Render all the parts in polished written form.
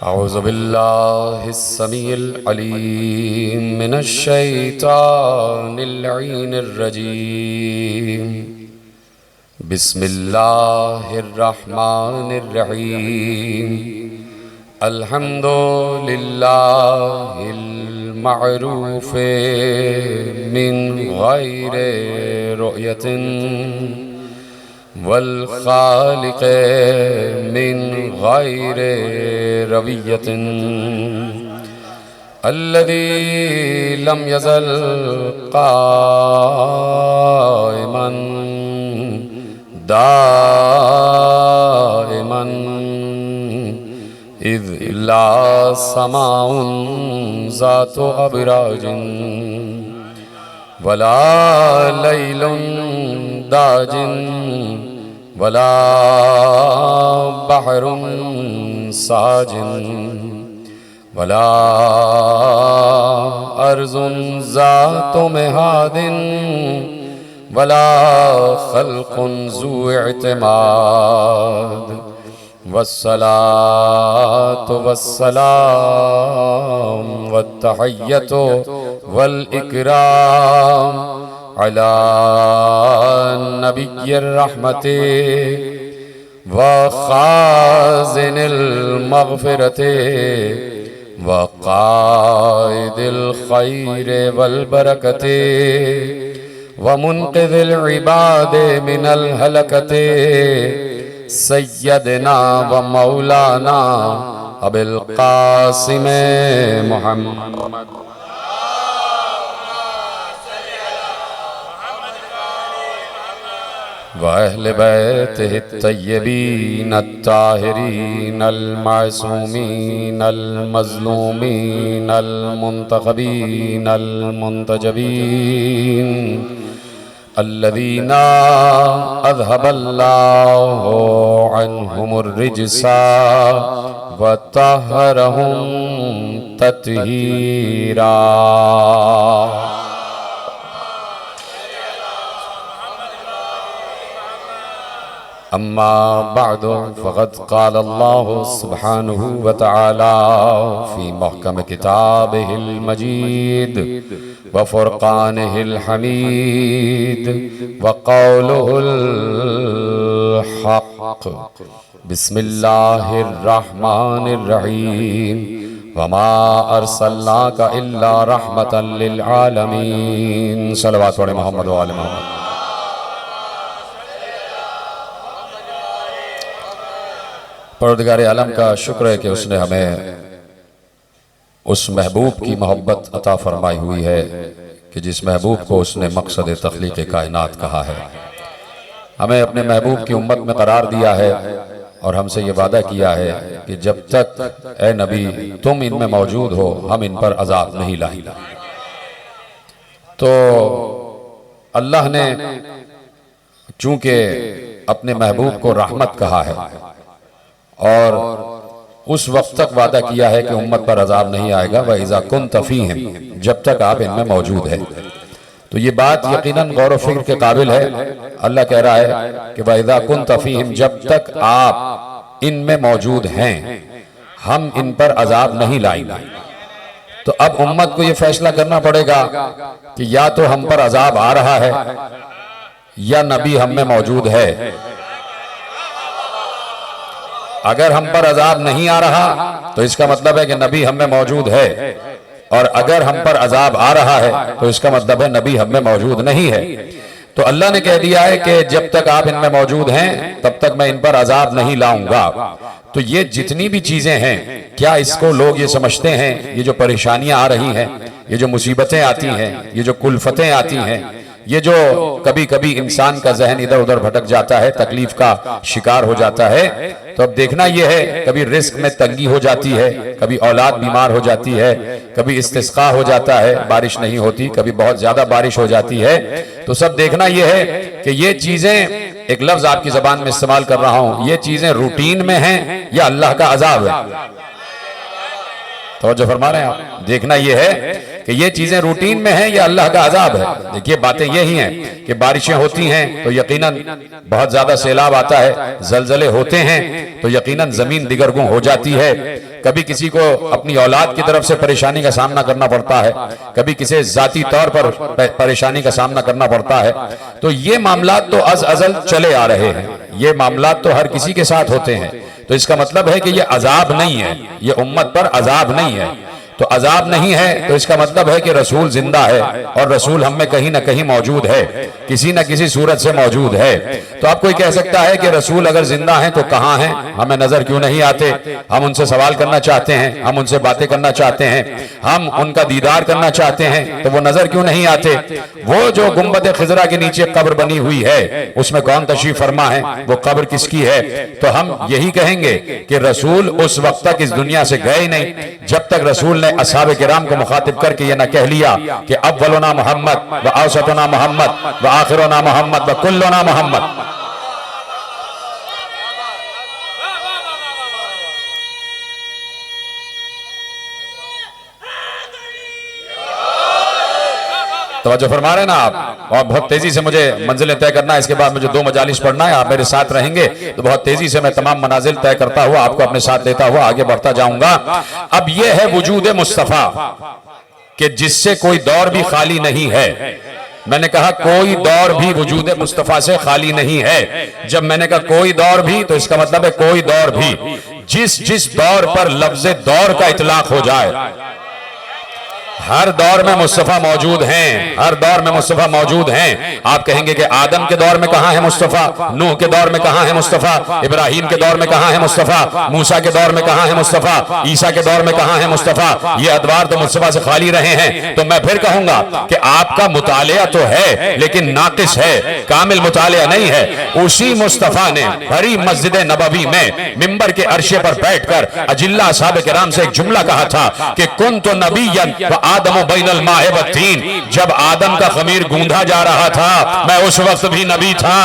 औज़ुबिल्लाहिस्समीइल अलीम मिनश्शैतानिर रजीम। बिस्मिल्लाहिर्रहमानिर्रहीम। अल्हम्दुलिल्लाहिल मअरूफ़े मिन गैरि रुयतिन वल खालिक़े मिन गैरि रवियतिन अल्लज़ी लम यज़ल क़ाइमन दाइमन इज़ ला समाउन ज़ातु अबराजिन वला लैलुन दाजिन वला बहरुन साजिन वला अर्ज़ुन ज़ातु मिहादिन वला खल्क़ुन ज़ू इत्माद वस्सलातु वस्सलाम वत्तहिय्यतु वल इकराम अला नबिय्यिर रहमति व खाज़िनिल मग़फ़िरति व क़ाइदिल खैरि वल बरकति व मुन्क़िज़िल इबादि मिनल हलकति सय्यदना व मौलाना अबिल क़ासिम मुहम्मद व अहले बैतिहि तय्यबीन अत्ताहिरीन अल-मासूमीन अल-मज़लूमीन अल-मुंतखबीन अल-मुंतजबीन अल्लज़ीना अज़हबल्लाहु अन्हुमुर रिज्सा व तहहरहुम तत्हीरा। अम्मा बअदु फ़क़द क़ाल अल्लाहु सुब्हानहु व तआला फ़ी महकम किताबिहिल मजीद व फ़ुरक़ानिहिल हमीद व क़ौलुहुल हक़। बिस्मिल्लाहिर रहमानिर रहीम। वमा अर्सलनाका इल्ला रहमतन लिल आलमीन। सल्लल्लाहु अलैहि मोहम्मद व आले मोहम्मद। परवरदिगार आलम का शुक्र है कि उसने हमें उस महबूब की मोहब्बत अता फरमाई हुई है कि जिस महबूब को उसने मकसद तख्लीक़ कायनात कहा है। हमें अपने महबूब की उम्मत में करार दिया है और हमसे ये वादा किया है कि जब तक ए नबी तुम इनमें मौजूद हो हम इन पर अज़ाब नहीं लाएंगे। तो अल्लाह ने चूंकि अपने महबूब को रहमत कहा है और उस वक्त तक वादा किया है कि उम्मत पर अजाब नहीं आएगा, वह इज़ा कुन्त फ़ीहिम, जब तक आप इनमें मौजूद है। तो ये बात यकीनन गौर व फिक्र के काबिल है। अल्लाह कह रहा है कि वह इज़ा कुन्त फ़ीहिम, जब तक आप इनमें मौजूद हैं हम इन पर अजाब नहीं लाएंगे। तो अब उम्मत को ये फैसला करना पड़ेगा कि या तो हम पर अजाब आ रहा है या नबी हम में मौजूद है। अगर हम पर अजाब नहीं आ रहा तो इसका मतलब है कि नबी हम में मौजूद है, और अगर हम पर अजाब आ रहा है तो इसका मतलब है नबी हम में मौजूद नहीं है। तो अल्लाह ने कह दिया है कि जब तक आप इनमें मौजूद हैं तब तक मैं इन पर अजाब नहीं लाऊंगा। तो ये जितनी भी चीजें हैं, क्या इसको लोग ये समझते हैं, ये जो परेशानियां आ रही हैं, ये जो मुसीबतें आती हैं, ये जो कुल्फतें आती हैं, ये जो कभी कभी इंसान का जहन इधर उधर भटक जाता है, तकलीफ का शिकार हो जाता है, तो अब देखना यह है कभी रिस्क में तंगी हो जाती है, कभी औलाद बीमार हो जाती है, कभी इस्तिस्का हो जाता है, बारिश नहीं होती, कभी बहुत ज्यादा बारिश हो जाती है। तो सब देखना यह है कि ये चीजें, एक लफ्ज आपकी जबान में इस्तेमाल कर रहा हूं, ये चीजें रूटीन में हैं या अल्लाह का अजाब है। तवज्जो फरमा रहे हैं आप। देखना यह है कि कि ये चीजें रूटीन में हैं, ये अल्लाह का अजाब है। देखिए बातें यही हैं कि बारिशें होती हैं तो यकीनन बहुत ज्यादा सैलाब आता है, जलजले होते हैं तो यकीनन जमीन दिगरगुं हो जाती है। कभी किसी को अपनी औलाद की तरफ से परेशानी का सामना करना पड़ता है, कभी किसी जाती तौर पर परेशानी का सामना करना पड़ता है। तो ये मामलात तो अज अजल चले आ रहे हैं, ये मामलात तो हर किसी के साथ होते हैं। तो इसका मतलब है कि ये अजाब नहीं है, ये उम्मत पर अजाब नहीं है। तो अजाब नहीं है तो इसका मतलब है कि रसूल जिंदा है और रसूल हम में कहीं ना कहीं मौजूद है, किसी न किसी सूरत से मौजूद है। तो आप कोई कह सकता है कि रसूल अगर जिंदा हैं तो कहाँ हैं, हमें नजर क्यों नहीं आते? हम उनसे सवाल करना चाहते हैं, हम उनसे बातें करना चाहते हैं, हम उनका दीदार करना चाहते हैं, तो वो नजर क्यों नहीं आते? वो जो गुंबद खिजरा के नीचे कब्र बनी हुई है उसमें कौन तशरीफ फरमा है, वो कब्र किसकी है? तो हम यही कहेंगे कि रसूल उस वक्त तक इस दुनिया से गए नहीं जब तक रसूल ने असहाबे किराम को मुखातिब करके ये ना कह लिया कि अव्वलुना मोहम्मद व औसतुना मोहम्मद व आखिरुना मोहम्मद व कुल्लुना मोहम्मद। तवज्जो फरमा रहे ना आप? और बहुत तेजी से मुझे मंजिलें तय करना है, इसके बाद मुझे 2 मजालिस पढ़ना है। आप मेरे साथ रहेंगे तो बहुत तेजी से मैं तमाम मनाजिल तय करता हुआ आपको अपने साथ लेता हुआ आगे बढ़ता जाऊंगा। अब यह है वजूद मुस्तफा कि जिससे कोई दौर भी खाली नहीं है। मैंने कहा कोई दौर भी वजूद मुस्तफा से खाली नहीं है। जब मैंने कहा कोई दौर भी तो इसका मतलब है कोई दौर भी, जिस दौर पर लफ्ज दौर का इतलाक हो जाए, हर दौर में मुस्तफा मौजूद हैं, हर दौर में मुस्तफा मौजूद हैं। आप कहेंगे कि आदम के दौर में कहां है मुस्तफा, नूह के दौर में कहां है मुस्तफा, इब्राहिम के दौर में कहां है मुस्तफा, मूसा के दौर में कहां है मुस्तफा, ईसा के दौर में कहां है मुस्तफा? ये अदवार तो मुस्तफा से खाली रहे हैं। तो मैं फिर कहूंगा कि आपका मुतालिया तो है लेकिन नाकिस है, कामिल मुतालिया नहीं है। उसी मुस्तफा ने भरी मस्जिद नबवी में मिंबर के अर्शे पर बैठकर अजिल्ला असहाब किराम से एक जुमला कहा था कि कुन तो नबीयन व आदम बैनल माए व तीन। जब आदम का खमीर गूंधा जा रहा था मैं उस वक्त भी नबी था।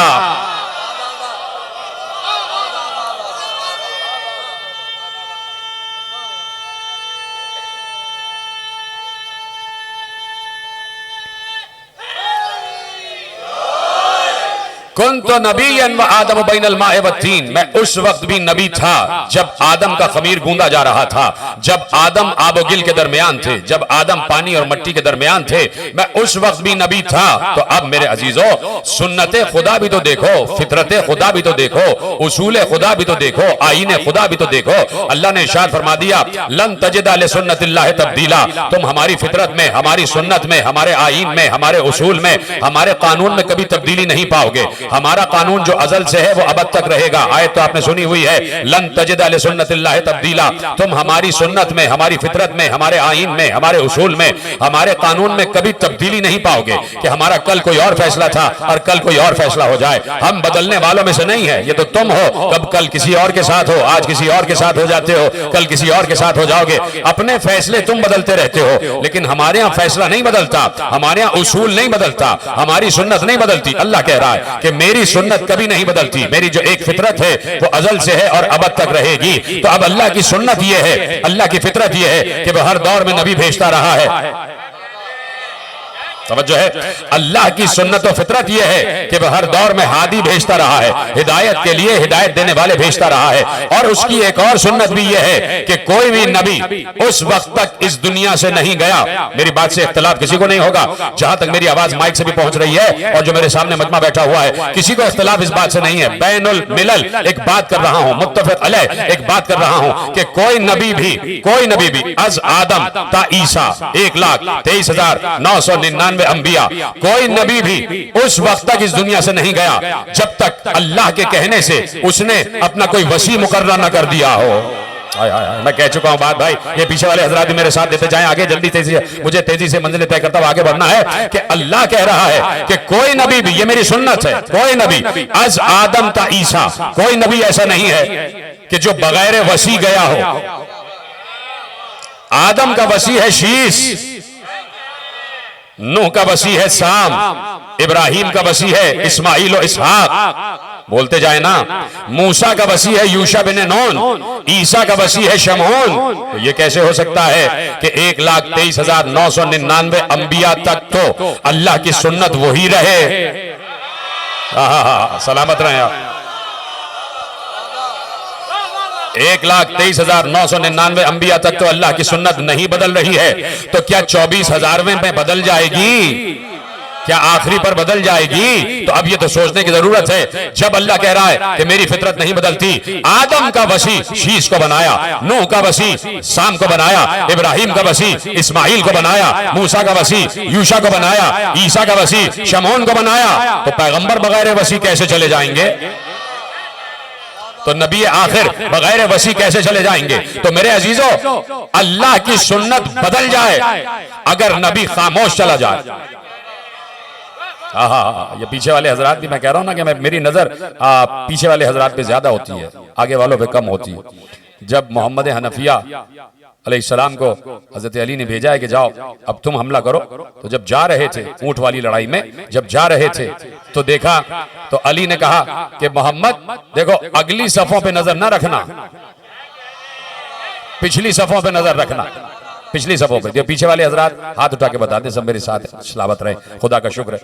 कुन तो नबीयन व आदम बैनल माए व तीन। मैं उस वक्त भी नबी था जब आदम का खमीर गूंदा जा रहा था, जब आदम आबोगिल के दरमियान थे, जब आदम पानी और मिट्टी के दरमियान थे, मैं उस वक्त भी नबी था। तो अब मेरे अजीजों, सुन्नत खुदा भी तो देखो, फितरत खुदा भी तो देखो, उसूल खुदा भी तो देखो, आईने खुदा भी तो देखो। अल्लाह ने इरशाद फरमा दिया लन तजिदा लिसुन्नतिल्लाहि तब्दीला। तुम हमारी फितरत में, हमारी सुन्नत में, हमारे आईन में, हमारे उसूल में, हमारे कानून में कभी तब्दीली नहीं पाओगे। हमारा कानून जो अजल से है वो अबद तक रहेगा। आयत तो आपने सुनी हुई है, लन तजिदा लिसुन्नतिल्लाहि तब्दीला। तुम हमारी सुन्नत में, हमारी फितरत में, हमारे आईन में, हमारे उसूल में, हमारे कानून में कभी तब्दीली नहीं पाओगे कि हमारा कल कोई और फैसला था और कल कोई और फैसला हो जाए। हम बदलने वालों में से नहीं है, ये तो तुम हो। कब कल किसी और के साथ हो, आज किसी और के साथ हो जाते हो, कल किसी और के साथ हो जाओगे। अपने फैसले तुम बदलते रहते हो, लेकिन हमारे यहाँ फैसला नहीं बदलता, हमारे यहाँ उसूल नहीं बदलता, हमारी सुन्नत नहीं बदलती। अल्लाह कह रहा है कि मेरी सुन्नत कभी नहीं बदलती, मेरी जो एक फितरत है वो अजल से है और अबद तक रहेगी। तो अब अल्लाह की सुन्नत ये है, अल्लाह की फितरत ये है कि वह हर दौर में नबी भेजता रहा है। समझो है, अल्लाह की सुन्नत और फितरत यह है कि वह हर दौर में हादी भेजता रहा है, हिदायत के लिए हिदायत देने वाले भेजता रहा है। और उसकी एक और सुन्नत भी यह है कि कोई भी नबी उस वक्त तक इस दुनिया से नहीं गया। मेरी बात से इख्तिलाफ किसी को नहीं होगा, जहां तक मेरी आवाज माइक से भी पहुंच रही है और जो मेरे सामने मजमा बैठा हुआ है, किसी को इख्तिलाफ इस बात से नहीं है। बैनुल मिलल एक बात कर रहा हूं, मुत्तफिक अलैह एक बात कर रहा हूं कि कोई नबी भी अज आदम ता ईसा 1,23,999 अंबिया, कोई नबी भी उस वक्त तक इस दुनिया से नहीं गया जब तक अल्लाह के कहने से उसने अपना कोई वसी मुकर्रर न कर दिया हो। मैं कह चुका हूं बात भाई, ये पीछे वाले हजरात भी मेरे साथ देते जाएं आगे, जल्दी तेजी से, मुझे तेजी से मंजिलें तय करता हुआ आगे बढ़ना है कि अल्लाह कह रहा है कि कोई नबी भी, ये मेरी सुन्नत है, कोई नबी अज आदम ता ईसा, कोई नबी ऐसा नहीं है कि जो बगैर वसी गया हो। आदम का वसी है शीश, नूह का वसी है साम, इब्राहिम का वसी है इस्माइल और इसहाक, बोलते जाए ना। मूसा का वसी है यूशा बिन नून, ईसा का वसी है शमऊन। तो ये कैसे हो सकता है कि 1,23,999 अंबिया तक तो अल्लाह की सुन्नत वही रहे। सलामत रहे आप। 1,23,999 अंबिया तक तो अल्लाह की सुन्नत नहीं बदल रही है, तो क्या 24,000वें में बदल जाएगी? क्या आखिरी पर बदल जाएगी? तो अब ये तो सोचने की जरूरत है। जब अल्लाह कह रहा है कि मेरी फितरत नहीं बदलती, आदम का वसी शीश को बनाया, नूह का वसी साम को बनाया, इब्राहिम का वसी इस्माइल को बनाया, मूसा का वसी यूशा को बनाया, ईसा का वसी शमऊन को बनाया, तो पैगंबर बगैर वसी कैसे चले जाएंगे? तो नबी आखिर बगैर वसी कैसे चले जाएंगे? तो मेरे अजीजों, अल्लाह की सुन्नत बदल जाए अगर नबी खामोश चला जाए। ये पीछे वाले हजरात भी, मैं कह रहा हूं ना कि मेरी नजर पीछे वाले हजरात पे ज्यादा होती है, आगे वालों पे कम होती है। जब मोहम्मद हनफिया अलैहिस्सलाम को हजरत अली ने भेजा है कि जाओ अब तुम हमला करो, तो जब जा रहे थे ऊंट वाली लड़ाई में, जब जा रहे थे तो देखा, तो अली ने कहा कि मोहम्मद देखो, अगली सफों पे नजर ना रखना, पिछली सफों पे नजर रखना, पिछली सफों पे। पीछे वाले हजरात हाथ उठा के बताते सब मेरे साथ सलामत रहे, खुदा का शुक्र है।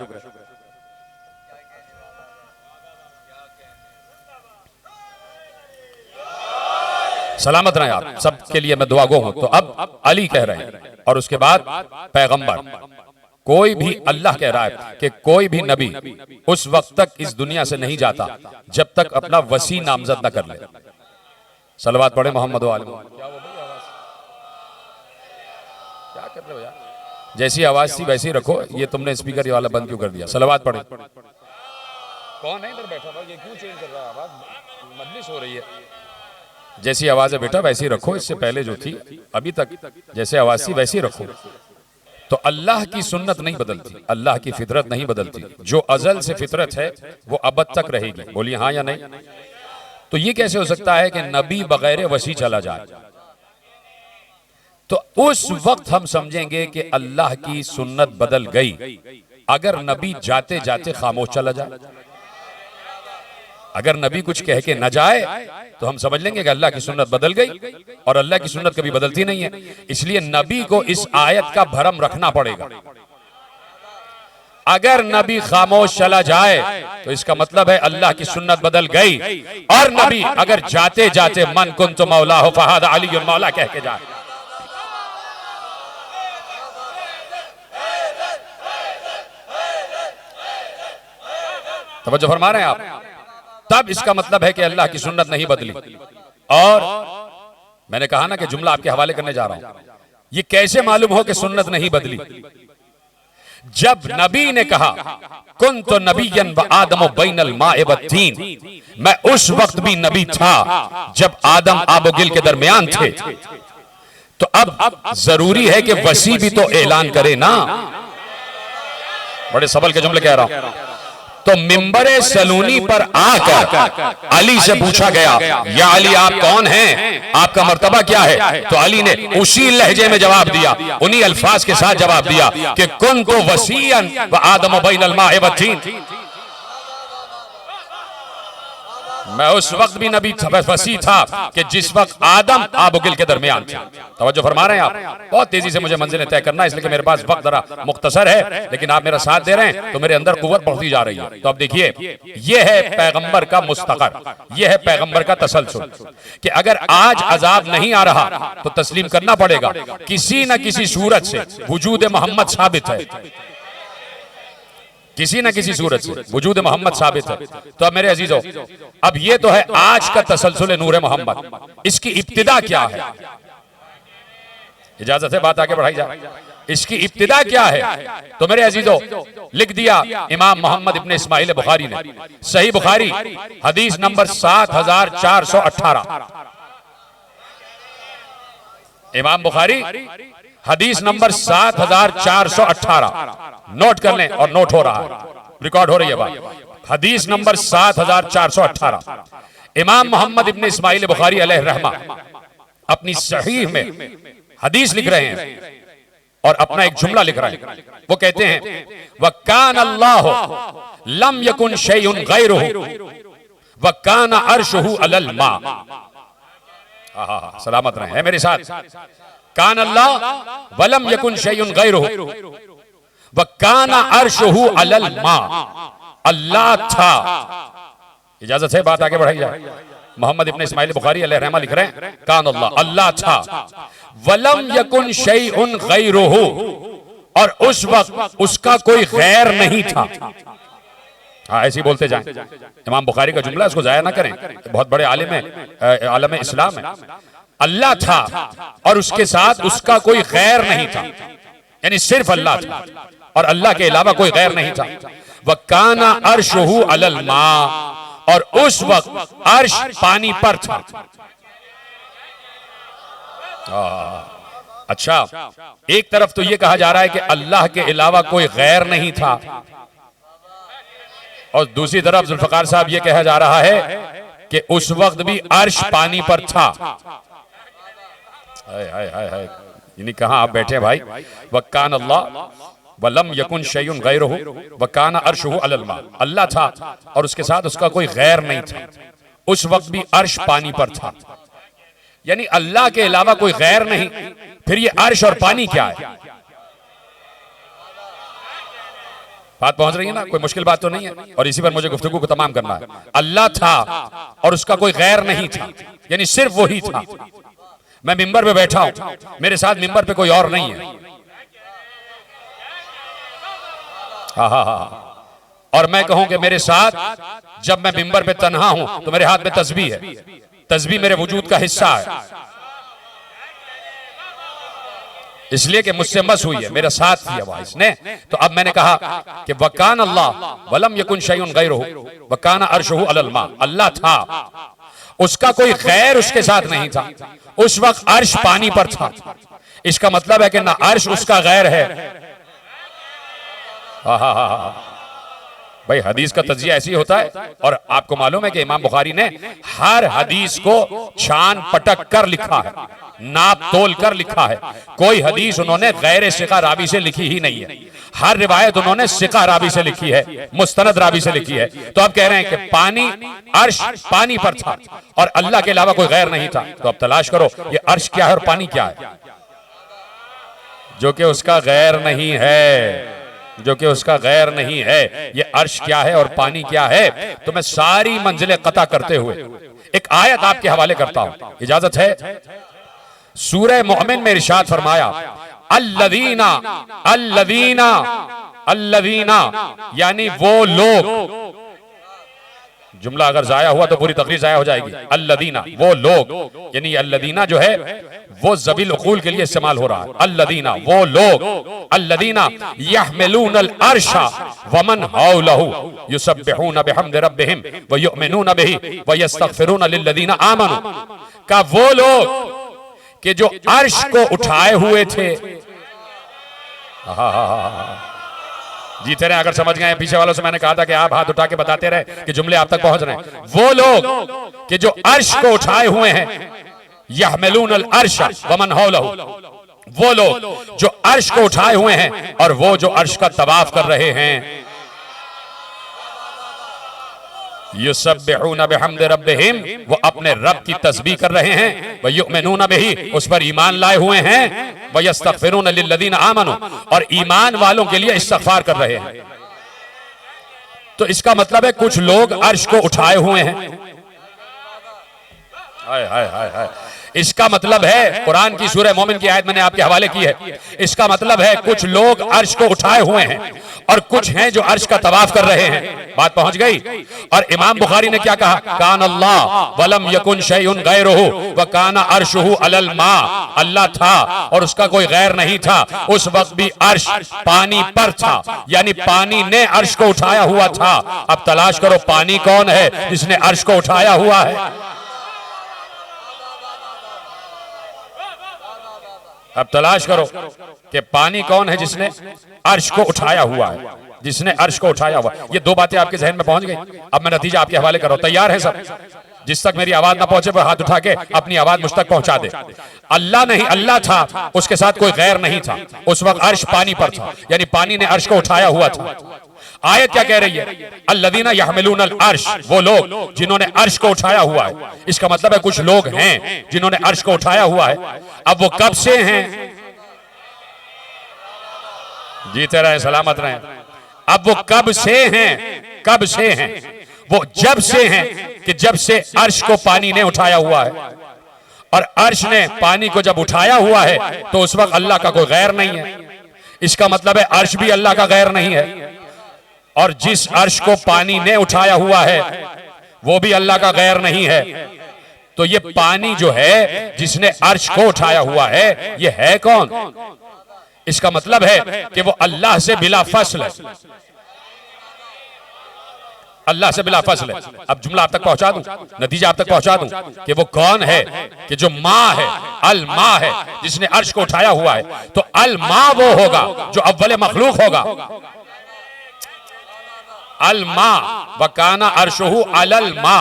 सलामत रहे आप, सबके लिए मैं दुआ गो हूं। तो अब अली कह रहे हैं, और उसके बाद पैगंबर, कोई भी अल्लाह कह रहा है कि कोई भी नबी उस वक्त तक इस दुनिया से नहीं जाता जब तक अपना वसी नामजद न कर ले। सलवात पढ़े मोहम्मद वाले। क्या कर रहे हो यार? जैसी आवाज थी वैसी रखो, ये तुमने स्पीकर वाला बंद क्यों कर दिया? सलवात पढ़े। कौन है इधर बैठा हुआ? ये क्यों चेंज कर रहा है आवाज? मजलिस हो रही है। जैसी आवाज है बेटा वैसी रखो, इससे पहले जो थी अभी तक जैसे आवाज थी वैसी रखो। तो अल्लाह की सुन्नत नहीं बदलती, अल्लाह की फितरत नहीं बदलती। जो अजल से फितरत है वो अबद तक रहेगी। बोलिए हाँ या नहीं? तो ये कैसे हो सकता है कि नबी बगैर वसी चला जाए? तो उस वक्त हम समझेंगे कि अल्लाह की सुन्नत बदल गई अगर नबी जाते जाते खामोश चला जाए। अगर नबी कुछ कह के न जाए तो हम समझ लेंगे कि अल्लाह की सुन्नत बदल गई, और अल्लाह की सुन्नत कभी बदलती नहीं है। इसलिए नबी को इस आयत का भरम रखना पड़ेगा। अगर नबी खामोश चला जाए तो इसका मतलब है अल्लाह की सुन्नत बदल गई, और नबी अगर जाते जाते मन कुन तो मौला हो फहाद अली मौला कह के जाए, तवज्जो फरमा रहे हैं आप, तब इसका मतलब है कि अल्लाह की सुन्नत नहीं बदली। और मैंने कहा ना कि जुमला आपके हवाले करने जा रहा हूं। ये कैसे मालूम हो कि सुन्नत नहीं बदली? जब नबी ने कहा कुन तो नबीयन व आदम बैनल माए व तीन, मैं उस वक्त भी नबी था जब आदम आबोगिल के दरमियान थे। तो अब जरूरी है कि वसी भी तो ऐलान करे ना। बड़े सबल के जुमले कह रहा हूं। तो मिंबरे सलूनी पर आकर अली से पूछा गया, या अली आप कौन हैं, आपका मर्तबा क्या है? तो अली ने उसी लहजे में जवाब दिया, उन्हीं अल्फाज के साथ जवाब दिया कि कुन तो वसीयन व आदम बैनल माए व तीन, मैं उस वक्त भी नबी वसी था कि जिस वक्त आदम आबुगिल के दरमियान थे। तवज्जो फरमा रहे हैं आप? बहुत तेजी से मुझे मंजिलें तय करना है, इसलिए कि मेरे पास वक्त जरा मुख्तसर है, लेकिन आप मेरा साथ दे रहे हैं तो मेरे अंदर कुव्वत बढ़ती जा रही है। तो अब देखिए, ये है पैगंबर का मुस्तकर, ये है पैगंबर का तसलसल कि अगर आज अजाब नहीं आ रहा तो तस्लीम करना पड़ेगा, किसी न किसी सूरत से वजूद मोहम्मद साबित है, किसी न किसी सूरत से वजूद मोहम्मद साबित है। तो अब मेरे अजीजों, अब ये तो है आज का तसलसल नूर मोहम्मद, इसकी इब्तिदा क्या है? इजाजत है बात आगे बढ़ाई जाए, इसकी इब्तिदा क्या है? तो मेरे अजीजों, लिख दिया इमाम मोहम्मद इब्ने इस्माइल बुखारी ने, सही बुखारी हदीस नंबर 7418, इमाम बुखारी हदीस नंबर 7418, नोट कर लें, और नोट हो रहा है, रिकॉर्ड हो रही है बात। हदीस नंबर 7418, इमाम मोहम्मद इब्ने इस्माइल बुखारी अलैह रहमा अपनी सहीह में हदीस लिख रहे हैं और अपना एक जुमला लिख रहे हैं। वो कहते हैं वकान अल्लाह लम यकुन शैउन गैरुहु व काना अर्शुहु अलल मा। सलामत रहे, है मेरे साथ। कान अल्लाह वलम यकुन शैउन गैरुहु व काना अर्शुहु अलल मा। अल्लाह था। इजाजत है, बात आगे बढ़ाई जाए। मोहम्मद इब्न इस्माइल बुखारी अलैहि रहमा लिख रहे हैं, कान अल्लाह, अल्लाह था, वलम यकुन शैउन गैरुहु, और उस वक्त उसका कोई गैर नहीं था। हाँ, ऐसे ही बोलते जाएं। इमाम बुखारी का जुमला, इसको जाया ना करें, बहुत बड़े आलिम है, आलम इस्लाम है। अल्लाह था और उसके साथ उसका कोई गैर नहीं था, यानी सिर्फ अल्लाह था और अल्लाह के अलावा कोई गैर नहीं था। वकाना अर्शुहु अलल मा, और उस वक्त अर्श पानी पर था। अच्छा, एक तरफ तो यह कहा जा रहा है कि अल्लाह के अलावा कोई गैर नहीं था, और दूसरी तरफ जुल्फकार साहब ये कहा जा रहा है कि उस वक्त भी अर्श पानी पर था। हाय हाय हाय हाय, यानी कहां आप बैठे भाई। वकान अल्लाह वलम यकुन शैउन गैरुहु वकाना अर्शुहु अलल मा। अल्लाह था और उसके साथ उसका कोई गैर नहीं था, उस वक्त भी अर्श पानी पर था, यानी अल्लाह के अलावा कोई गैर नहीं। फिर ये अर्श और पानी क्या है? बात पहुंच रही है ना, कोई मुश्किल बात तो नहीं है। और इसी पर मुझे गुफ्तगू को तमाम करना है। अल्लाह था और उसका कोई गैर नहीं था, यानी सिर्फ वही था। मैं मिंबर पे बैठा हूं, मेरे साथ मिंबर पे कोई और नहीं है। और मैं कहूं कि मेरे साथ जब मैं मिंबर पे तन्हा हूं तो मेरे हाथ में तस्बीह है, तस्बीह मेरे वजूद का हिस्सा है, इसलिए कि मुझसे मस हुई है, मेरा साथ दिया हुआ इसने। तो अब मैंने कहा कि वकान अल्लाह वलम यकुन शैउन गैरुहु वकाना अर्शुहु अलल मा। अल्लाह था, उसका कोई गैर उसके साथ नहीं था, उस वक्त अर्श पानी पर था। इसका मतलब है कि ना अर्श उसका गैर है। भाई, हदीस का तज्जिया ऐसी होता है। और आपको मालूम है कि इमाम बुखारी ने हर हदीस को छान पटक कर लिखा है, नाप तोल कर लिखा है। कोई हदीस उन्होंने गैर सिका रावी से लिखी ही नहीं है, हर रिवायत उन्होंने सिका रावी से लिखी है, मुस्तनद रावी से लिखी है। तो अब कह रहे हैं कि पानी, अर्श पानी पर था और अल्लाह के अलावा कोई गैर नहीं था। तो अब तलाश करो ये अर्श क्या है और पानी क्या है, जो कि उसका गैर नहीं है, जो कि उसका गैर नहीं है। ये अर्श क्या है और पानी क्या है? तो मैं सारी मंजिलें कता करते हुए एक आयत आपके हवाले करता हूं, इजाजत है। सूरह मोमिन में इरशाद फरमाया, अल्लज़ीना अल्लज़ीना अल्लज़ीना, यानी वो लोग। जुमला अगर जाया हुआ तो पूरी तकरीर जाया हो जाएगी। अल्लज़ीना, वो लोग, यानी अल्लज़ीना जो है वो ज़बील उक़ूल के लिए इस्तेमाल हो रहा है। अल्लज़ीना, वो लोग, अल्लज़ीना यहमिलूनल अर्शा वमन हौलहु युसब्बिहूना बिहम्दि रब्बिहिम व युमिनूना बिही व यस्तग़फिरूना लिल्लज़ीना आमनू। का वो लोग कि जो अर्श को उठाए हुए थे। जीते रहे, अगर समझ गए। पीछे वालों से मैंने कहा था कि आप हाथ उठा के बताते रहे कि जुमले आप तक पहुंच रहे हैं। वो लोग कि जो अर्श को उठाए हुए हैं, यहमिलूनल अर्श वमन हौलहु, वो लोग जो अर्श को उठाए हुए हैं और वो जो अर्श का तवाफ कर रहे हैं। युसब्बिहूना बिहम्दि रब्बिहिम, वो अपने रब की तस्बीह कर रहे हैं। व युमिनूना बिही, उस पर ईमान लाए हुए हैं। व यस्तग़फिरूना लिल्लज़ीना आमनू, और ईमान वालों के लिए इस्तग़फ़ार कर रहे हैं। तो इसका मतलब है कुछ लोग अर्श को उठाए हुए हैं। हाय हाय हाय हाय। इसका मतलब है, कुरान की सूरह मोमिन की आयत मैंने आपके हवाले की है, इसका मतलब है कुछ लोग अर्श को उठाए हुए हैं और कुछ हैं जो अर्श का तवाफ कर रहे हैं। बात पहुंच गई। और इमाम बुखारी ने क्या कहा? कान अल्लाह वलम यकुन शैउन गैरुहु व काना अर्शुहु अलल मा। अल्लाह था और उसका कोई गैर नहीं था, उस वक्त भी अर्श पानी पर था, यानी पानी ने अर्श को उठाया हुआ था। अब तलाश करो पानी कौन है जिसने अर्श को उठाया हुआ है। अब तलाश करो कि पानी कौन है जिसने अर्श को उठाया हुआ है, जिसने अर्श को उठाया हुआ। ये दो बातें आपके जहन में पहुंच गई। अब मैं नतीजा आपके हवाले कर रहा हूं। तैयार है सब? जिस तक मेरी आवाज ना पहुंचे वो हाथ उठा के अपनी आवाज मुझ तक पहुंचा दे। अल्लाह नहीं, अल्लाह था, उसके साथ कोई गैर नहीं था। उस वक्त अर्श पानी पर था, यानी पानी ने अर्श को उठाया हुआ था। आयत क्या कह रही है? अल्लज़ीना यहमिलूनल अर्श, वो लोग जिन्होंने अर्श को उठाया हुआ है। इसका मतलब है कुछ लोग हैं जिन्होंने अर्श को उठाया हुआ है। अब वो कब से हैं? जीते रहे, सलामत रहे। अब वो कब से हैं? कब से हैं? वो जब से हैं कि जब से अर्श को पानी ने उठाया हुआ है। और अर्श ने पानी को जब उठाया हुआ है तो उस वक्त अल्लाह का कोई गैर नहीं है। इसका मतलब है अर्श भी अल्लाह का गैर नहीं है, और जिस अर्श को पानी ने उठाया हुआ है वो भी अल्लाह का गैर नहीं है। तो ये पानी जो है जिसने अर्श को उठाया हुआ है, ये है कौन? इसका मतलब है कि वो अल्लाह से बिला फसल है, अल्लाह से बिला फसल है। अब जुमला आप तक पहुंचा दूं, नतीजा आप तक पहुंचा दूं कि वो कौन है कि जो माँ है, अल माँ है, जिसने अर्श को उठाया हुआ है। तो अल माँ वो होगा जो अव्वल मखलूक होगा। अल मा वकाना अर्शुहु अलल मा,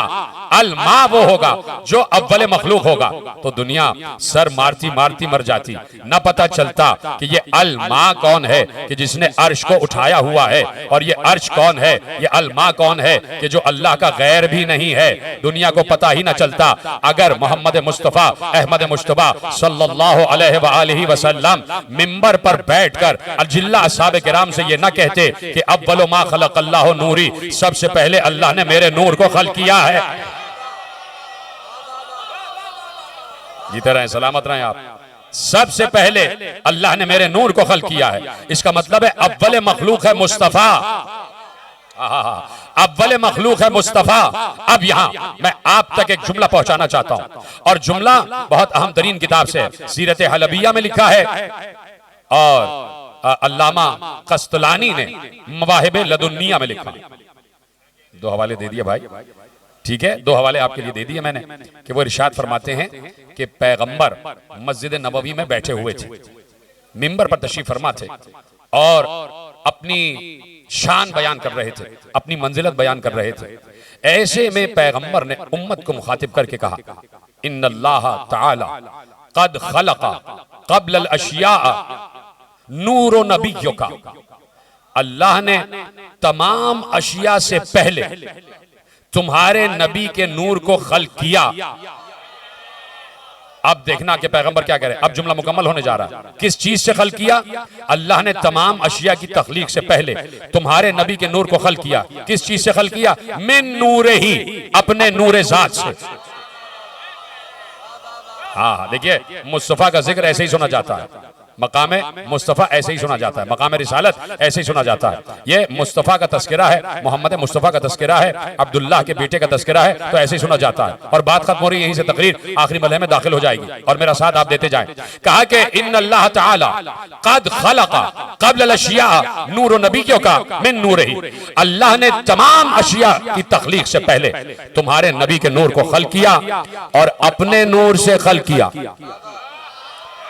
अल मा वो होगा जो अव्वल मखलूक होगा। तो दुनिया सर मारती मारती मर जाती, न पता चलता कि ये अल मा कौन है कि जिसने अर्श को उठाया हुआ है, और ये अर्श कौन है, ये अल मा कौन है कि जो अल्लाह का गैर भी नहीं है। दुनिया को पता ही न चलता अगर मोहम्मद मुस्तफ़ा अहमद मुश्तबा सल्लल्लाहु अलैहि वसल्लम मिंबर पर बैठकर अजिल्ला अस्हाब किराम से ये न कहते कि अव्वलु मा खलक़ल्लाहु नूरी, सबसे पहले अल्लाह ने मेरे नूर को खल्क किया है। जीते रहें, सलामत रहें आप। सबसे पहले अल्लाह ने मेरे नूर को खल्क किया है। इसका मतलब है अव्वल मखलूक है मुस्तफा, अव्वल मखलूक है मुस्तफा। अब यहां मैं आप तक एक जुमला पहुंचाना चाहता हूं, और जुमला बहुत अहम तरीन किताब से सीरत हलबिया में लिखा है, और अल्लामा कस्तलानी ने मवाहिबे लदुन्निया में लिखा। दो हवाले दे दिए भाई, ठीक है, दो हवाले आपके लिए दे दिए मैंने कि वो इरशाद फरमाते हैं कि पैगंबर मस्जिद नबवी में बैठे हुए थे, मिंबर पर तशरीफ फरमा थे, और अपनी शान बयान कर रहे थे, अपनी मंजिलत बयान कर रहे थे। ऐसे में पैगंबर ने उम्मत को मुखातिब करके कहा, इन्नल्लाह तआला क़द खलक़ा क़ब्ल अल अशिया नूरो नबियों का, अल्लाह ने तमाम अशिया से पहले तुम्हारे नबी के नूर को खल्क किया। अब देखना कि पैगंबर क्या कह रहे हैं। अब जुमला मुकम्मल होने जा रहा है। किस चीज से खल्क किया? अल्लाह ने तमाम अशिया की तख्लीक से पहले तुम्हारे नबी के नूर को खल्क किया। किस चीज से खल्क किया? मिन नूरे ही, अपने नूरे जात से। हाँ देखिए, मुस्तफा का जिक्र ऐसे ही सुना जाता है, मकाम मुस्तफ़ा ऐसे ही सुना जाता है, मकाम रिसालत ऐसे ही सुना जाता है। ये मुस्तफ़ा का तस्करा है, मोहम्मद मुस्तफ़ा का तस्करा है, अब्दुल्लाह के बेटे का तस्करा है, तो ऐसे ही सुना जाता है। और बात खत्म हो रही है, यहीं से तकरीर आखिरी मरहले में दाखिल हो जाएगी, और मेरा साथ आप देते जाएं। कहा कि इन्नल्लाह तआला क़द खलक़ा क़ब्ल अल अशिया नूर नबियों का मिन नूरिही, अल्लाह ने तमाम अशिया की तख्लीक से पहले तुम्हारे नबी के नूर को खल्क किया, और अपने नूर से खल्क किया,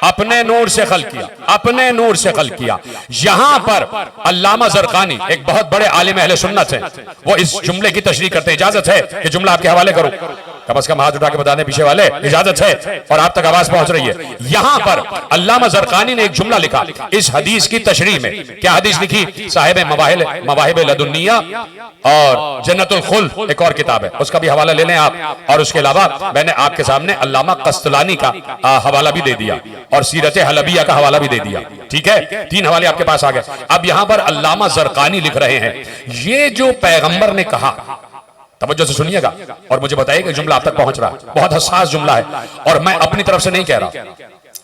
अपने नूर से खल्क किया, अपने नूर से खल्क किया। यहां पर अल्लामा ज़रक़ानी एक बहुत बड़े आलिम अहले सुन्नत हैं, वो इस जुमले की तशरीह करते हैं। इजाजत है कि जुमला आपके हवाले करूं? कम से कम हाथ उठा के बता दें पीछे वाले, इजाजत है, और आप तक आवाज पहुंच रही है। यहां पर अल्लामा ज़रक़ानी ने एक जुमला लिखा इस हदीस की तशरीह में। क्या हदीस लिखी? साहिब मवाहिब लदुन्निया और जन्नतुल खुल्द एक और किताब है, उसका भी हवाला ले लें आप। और उसके अलावा मैंने आपके सामने अल्लामा कस्तलानी का हवाला भी दे दिया, और सीरत हलबिया का हवाला भी दे दिया। ठीक है, तीन हवाले आपके पास आ गए। अब यहां पर अल्लामा ज़रक़ानी लिख रहे हैं, ये जो पैगंबर ने कहा, तवज्जो से सुनिएगा और मुझे बताइए कि जुमला आप तक पहुंच रहा है। बहुत हसास जुमला है, और मैं अपनी तरफ से नहीं कह रहा,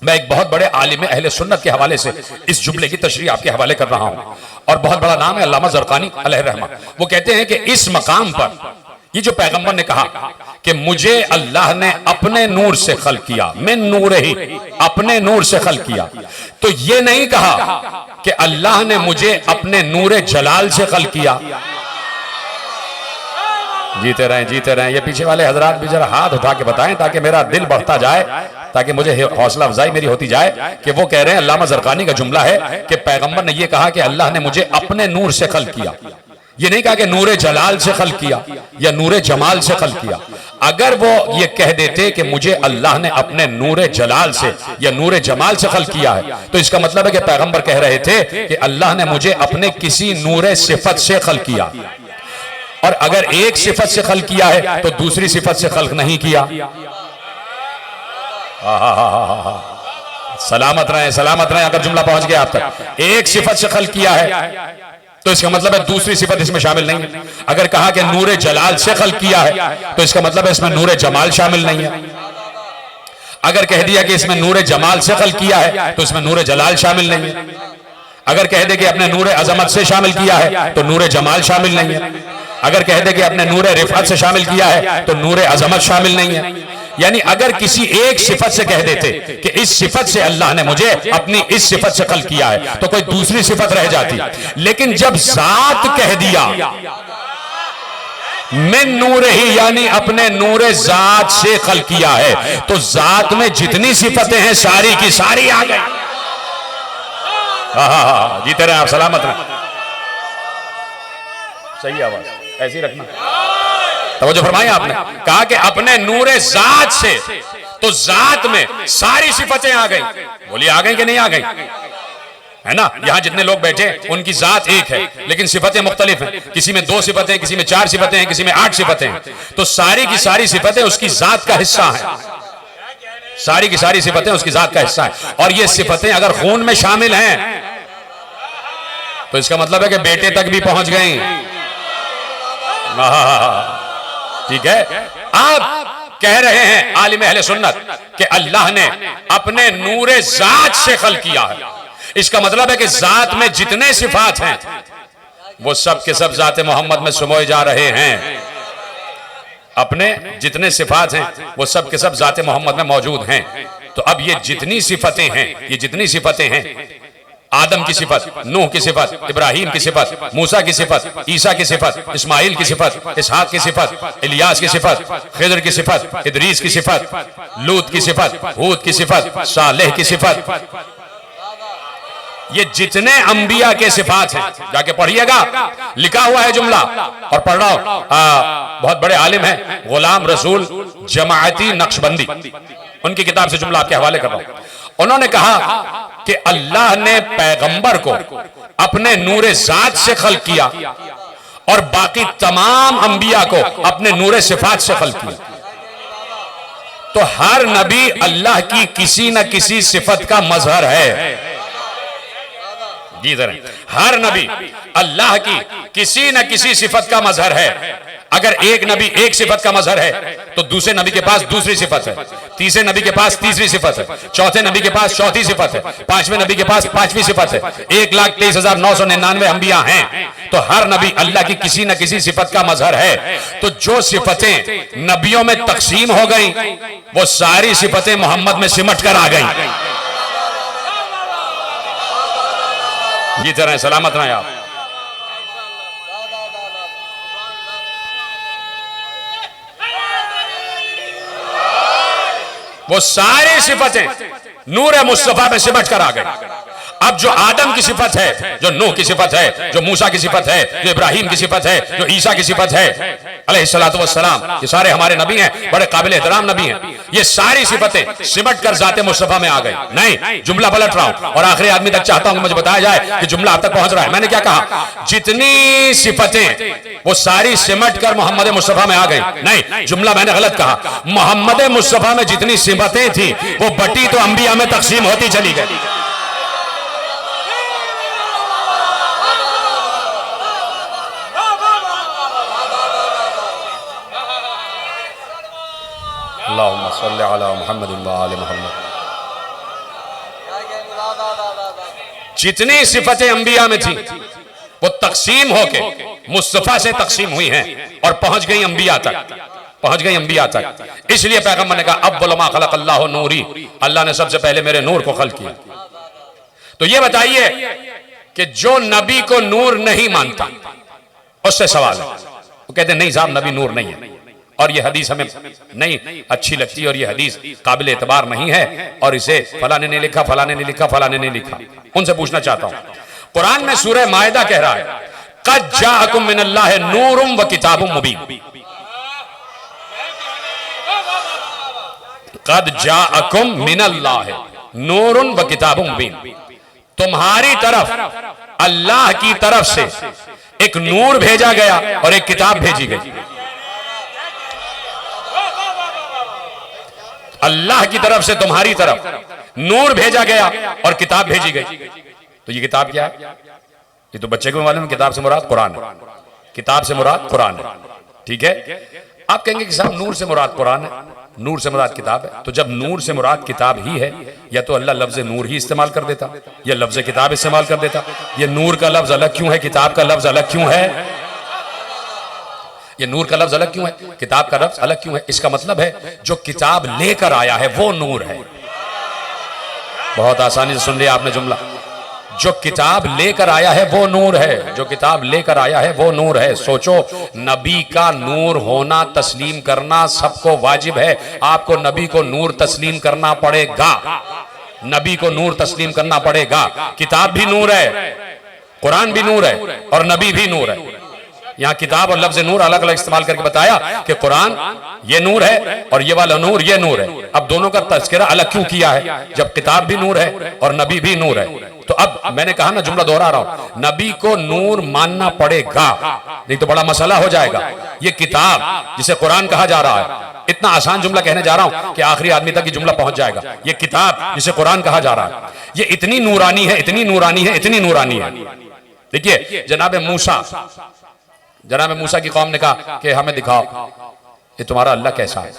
मैं एक बहुत बड़े आलिम अहले सुन्नत के हवाले से इस जुमले की तशरीह आपके हवाले कर रहा हूं, और बहुत बड़ा नाम है अल्लामा ज़रक़ानी अलैहि रहमा। वो कहते हैं कि इस मकाम पर ये जो पैगंबर ने कहा कि मुझे अल्लाह ने अपने नूर से खल्क किया, मिन नूरिही, अपने नूर से खल्क किया, तो ये नहीं कहा कि अल्लाह ने मुझे अपने नूरे जलाल से खल्क किया। जीते रहें। ये पीछे वाले हजरात भी जरा हाथ उठा के बताएं ताकि मेरा दिल बढ़ता जाए, ताकि मुझे हौसला अफजाई मेरी होती जाए कि वो कह रहे हैं अल्लामा ज़रक़ानी का जुमला है कि पैगंबर ने ये कहा कि अल्लाह ने मुझे अपने नूर से खल्क किया। ये नहीं कहा कि नूरे जलाल से खल्क किया या नूरे जमाल से खल्क किया। अगर वो ये कह देते कि मुझे अल्लाह ने अपने नूरे जलाल से या नूरे जमाल से खल्क किया है, तो इसका मतलब है कि पैगंबर कह रहे थे कि अल्लाह ने मुझे अपने किसी नूरे सिफत से खल्क किया। और अगर एक सिफत से खल्क किया है तो दूसरी सिफत से खल्क नहीं किया। सलामत रहें अगर जुमला पहुंच गया आप तक। एक सिफत से खल्क किया है तो इसका मतलब है दूसरी सिफत इसमें शामिल नहीं है। अगर कहा कि नूरे जलाल से खल्क किया है तो इसका मतलब है इसमें नूरे जमाल शामिल नहीं है। अगर कह दिया कि इसमें नूरे जमाल से खल्क किया है तो इसमें नूरे जलाल शामिल नहीं है। अगर कह दे कि अपने नूरे अजमत से शामिल किया है तो नूरे जमाल शामिल नहीं है। अगर कह दे कि अपने नूरे रिफत से शामिल किया है तो नूरे अजमत शामिल नहीं है। यानी अगर किसी एक सिफत से कह देते कि इस सिफत से अल्लाह ने मुझे अपनी इस सिफत से खल्क किया है तो कोई दूसरी सिफत रह जाती। लेकिन जब जात कह दिया मिन नूरे ही, यानी अपने नूरे जात से खल्क किया है, तो जात में जितनी सिफतें हैं सारी की सारी आ गई। जीते रहे आप, सलामत रहे। सही आवाज ऐसी रखना। तो जो फरमाया आपने, कहा कि अपने नूरे जात से, तो जात में सारी सिफतें आ गई। बोलिए आ गई कि नहीं आ गई? है ना। यहां जितने लोग बैठे उनकी जात एक है लेकिन सिफतें मुख्तलिफ हैं। किसी में 2 सिफतें, किसी में 4 सिफतें हैं, किसी में 8 सिफतें हैं। तो सारी की सारी सिफतें उसकी जात का हिस्सा है। सारी की सारी सिफतें उसकी जात का हिस्सा है। और ये सिफतें अगर खून में शामिल हैं तो इसका मतलब है कि बेटे तक भी पहुंच गई। ठीक है। आप कह रहे हैं आलिम अहले सुन्नत कि अल्लाह ने अपने नूरे जात से खल्क किया है। इसका मतलब है कि जात में जितने सिफात हैं वो सब के सब जाते मोहम्मद में समोए जा रहे हैं। अपने जितने सिफात हैं वो सब के सब जाते मोहम्मद में मौजूद हैं। तो अब ये जितनी सिफतें हैं, ये जितनी सिफतें हैं, आदम की सिफत, नूह की सिफत, इब्राहिम की सिफत, मूसा की सिफत, ईसा की सिफत, इस्माइल की सिफत, इसहाक की सिफत, इलियास की सिफत, खिदर की सिफत, इदरीस की सिफत, लूत की सिफत, हूद की सिफत, सालेह की सिफत, ये जितने अंबिया के सिफात हैं, जाके पढ़िएगा, लिखा हुआ है जुमला और पढ़ रहा हूं। बहुत बड़े आलिम हैं गुलाम रसूल जमाअती नक्शबंदी, उनकी किताब से जुमला आपके हवाले कर रहा हूं। उन्होंने कहा कि अल्लाह ने पैगंबर को अपने नूरे जात से खल्क किया और बाकी तमाम अंबिया को अपने नूरे सिफात से खल्क किया। तो हर नबी अल्लाह की किसी न किसी सिफत का मजहर है। जी जरा, हर नबी अल्लाह की किसी न किसी सिफत का मजहर है। अगर एक नबी एक सिफत का मजहर है तो दूसरे नबी के पास दूसरी सिफत है, तीसरे नबी के पास तीसरी सिफत है, चौथे नबी के पास चौथी सिफत है, पांचवें नबी के पास पांचवी सिफत है। 1,23,999 अंबिया हैं। तो हर नबी अल्लाह की किसी न किसी सिफत का मजहर है। तो जो सिफतें नबियों में तकसीम हो गई वो सारी सिफतें मोहम्मद में सिमट कर आ गई। ये तरह सलामत रहे आप। वो सारी सिफतें नूर मुस्तफा में सिमट कर आ गई। अब जो आदम की सिफत है, जो नूह की सिफत है, जो मूसा की सिफत है, जो इब्राहिम की सिफत है, जो ईसा की सिफत है अलैहिस्सलातु वस्सलाम, ये सारे हमारे नबी हैं, बड़े काबिल एहतराम नबी हैं। ये सारी सिफतें सिमट कर जाते मुस्तफा में आ गई। नहीं, जुमला पलट रहा हूं और आखिरी आदमी तक चाहता हूं कि मुझे बताया जाए कि जुमला अब तक पहुंच रहा है। मैंने क्या कहा? जितनी सिफतें वो सारी सिमट कर मोहम्मद मुस्तफा में आ गई। नहीं, जुमला मैंने गलत कहा। मोहम्मद मुस्तफा में जितनी सिफतें थी वो बटी तो अंबिया में तकसीम होती चली गई। अल्लाहुम्मा सल्ली अला मुहम्मद व आले मुहम्मद। जितनी सिफतें अंबिया में थी वो तकसीम होके मुस्तफा से तकसीम हुई हैं और पहुंच गई अंबिया तक, पहुंच गई अंबिया तक। इसलिए पैगंबर ने कहा अव्वल मा खलक़ल्लाहु नूरी, अल्लाह ने सबसे पहले मेरे नूर को खल्क किया। तो ये बताइए कि जो नबी को नूर नहीं मानता उससे सवाल है। वो कहते नहीं साहब नबी नूर नहीं है और ये हदीस हमें नहीं अच्छी लगती और ये हदीस काबिल एतबार नहीं है और इसे फलाने ने लिखा, फलाने ने लिखा, फलाने ने लिखा। उनसे पूछना चाहता हूं, कुरान में सूरह मायदा कह रहा है कद जाअकुम मिनल्लाहि नूरुम व किताबुम मुबीन। कद जाअकुम मिनल्लाह नूरुन व किताबुम मुबीन, तुम्हारी तरफ अल्लाह की तरफ से एक नूर भेजा गया और एक किताब भेजी गई। अल्लाह की तरफ से तुम्हारी तरफ नूर भेजा गया और किताब भेजी गई। तो ये किताब क्या है? ये तो बच्चे को मालूम है, किताब से मुराद कुरान है, किताब से मुराद कुरान है, ठीक है। आप कहेंगे कि साहब नूर से मुराद कुरान है, नूर से मुराद किताब है। तो जब नूर से मुराद किताब ही है, या तो अल्लाह लफ्ज नूर ही इस्तेमाल कर देता या लफ्ज किताब इस्तेमाल कर देता। ये नूर का लफ्ज अलग क्यों है, किताब का लफ्ज अलग क्यों है? ये नूर का लफ्ज अलग क्यों है, किताब का लफ्ज अलग क्यों है? इसका मतलब है जो किताब लेकर आया है वो नूर है। बहुत आसानी से सुन लिया आपने जुमला। जो किताब लेकर आया है वो नूर है, जो किताब लेकर आया है वो नूर है। सोचो, नबी का नूर होना तस्लीम करना सबको वाजिब है। आपको नबी को नूर तस्लीम करना पड़ेगा, नबी को नूर तस्लीम करना पड़ेगा। किताब भी नूर है, कुरान भी नूर है और नबी भी नूर है। यहां किताब और लफ्ज नूर अलग अलग इस्तेमाल करके बताया कि कुरान ये नूर है और ये वाला नूर ये नूर है। अब दोनों का तज़किरा अलग क्यों किया है जब किताब भी नूर है और नबी भी नूर है? तो अब मैंने कहा ना, जुमला दोहरा रहा हूं, नबी को नूर मानना पड़ेगा, नहीं तो बड़ा मसला हो जाएगा। ये किताब जिसे कुरान कहा जा रहा है, इतना आसान जुमला कहने जा रहा हूं कि आखिरी आदमी तक ये जुमला पहुंच जाएगा। ये किताब जिसे कुरान कहा जा रहा है, ये इतनी नूरानी है, इतनी नूरानी है, इतनी नूरानी है। देखिए, जनाब मूसा की कौम ने कहा कि हमें दिखाओ ये तुम्हारा अल्लाह कैसा है।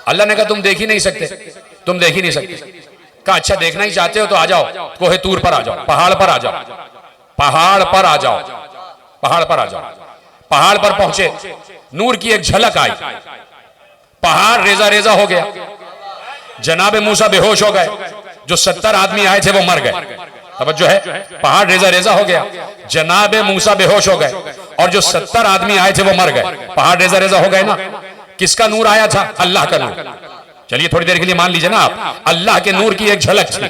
अल्लाह ने कहा तुम देख ही नहीं सकते, तुम देख ही नहीं सकते। कहा अच्छा देखना ही चाहते हो तो आ जाओ, कोहे तूर पर आ जाओ, पहाड़ पर आ जाओ, पहाड़ पर आ जाओ, पहाड़ पर आ जाओ। पहाड़ पर पहुंचे, नूर की एक झलक आई, पहाड़ रेजा रेजा हो गया। जनाब मूसा बेहोश हो गए, जो 70 आदमी आए थे वो मर गए। तवज्जो है, पहाड़ रेजा रेजा हो गया, जनाब मूसा बेहोश हो गए और जो 70 आदमी आए थे वो मर गए। पहाड़ रेजा रेजा हो गए ना। किसका नूर आया था? अल्लाह का नूर। चलिए थोड़ी देर के लिए मान लीजिए ना आप, अल्लाह के नूर की एक झलक थी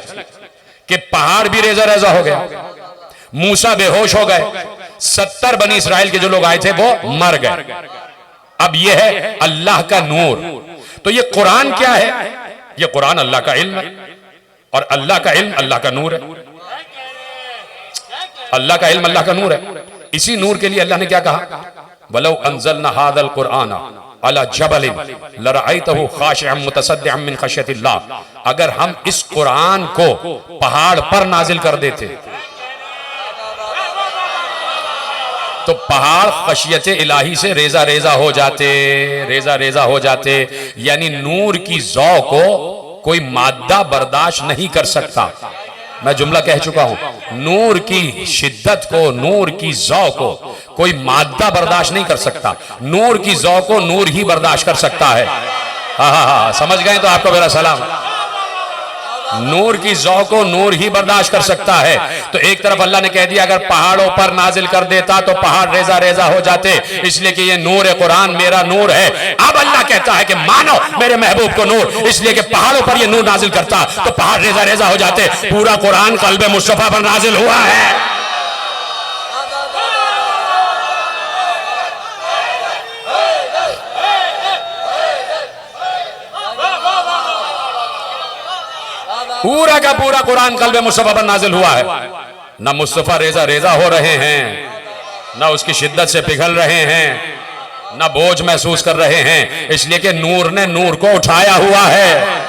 कि पहाड़ भी रेजा रेजा हो गया, मूसा बेहोश हो गए, 70 बनी इसराइल के जो लोग आए थे वो मर गए। अब ये है अल्लाह का नूर। तो ये कुरान क्या है? ये कुरान अल्लाह का इल्म है और अल्लाह का इल्म अल्लाह का नूर है। अल्लाह का इल्म अल्लाह का नूर है। इसी नूर के लिए अल्लाह ने क्या कहा? वलौ अंज़लना हाज़ल कुरआन अला जबलिन लरअयतहु खाशिअन मुतसद्दिअन मिन खश्यतिल्लाह, अगर हम इस कुरान को पहाड़ पर नाजिल कर देते तो पहाड़ खशियत इलाही से रेजा रेजा हो जाते, रेजा रेजा हो जाते। यानी नूर की ज़ौ को कोई मादा बर्दाश्त नहीं कर सकता। मैं जुमला कह चुका हूं, नूर की शिद्दत को, नूर की ज़ौ को कोई मादा बर्दाश्त नहीं कर सकता। नूर की ज़ौ को नूर ही बर्दाश्त कर सकता है। हाँ, समझ गए तो आपको मेरा सलाम। नूर की ज़ौ को नूर ही बर्दाश्त कर सकता है। तो एक तरफ अल्लाह ने कह दिया अगर पहाड़ों पर नाजिल कर देता तो पहाड़ रेजा रेजा हो जाते, इसलिए कि ये नूर कुरान मेरा नूर है। अब अल्लाह कहता है कि मानो मेरे महबूब को नूर, इसलिए कि पहाड़ों पर ये नूर नाजिल करता तो पहाड़ रेजा रेजा हो जाते। पूरा कुरान कल्बे मुस्तफा पर नाजिल हुआ है। पूरा का पूरा कुरान कल्बे मुस्तफा पर नाजिल हुआ है। ना मुस्तफा रेजा रेजा हो रहे हैं, ना उसकी शिद्दत से पिघल रहे हैं, ना बोझ महसूस कर रहे हैं, इसलिए कि नूर ने नूर को उठाया हुआ है।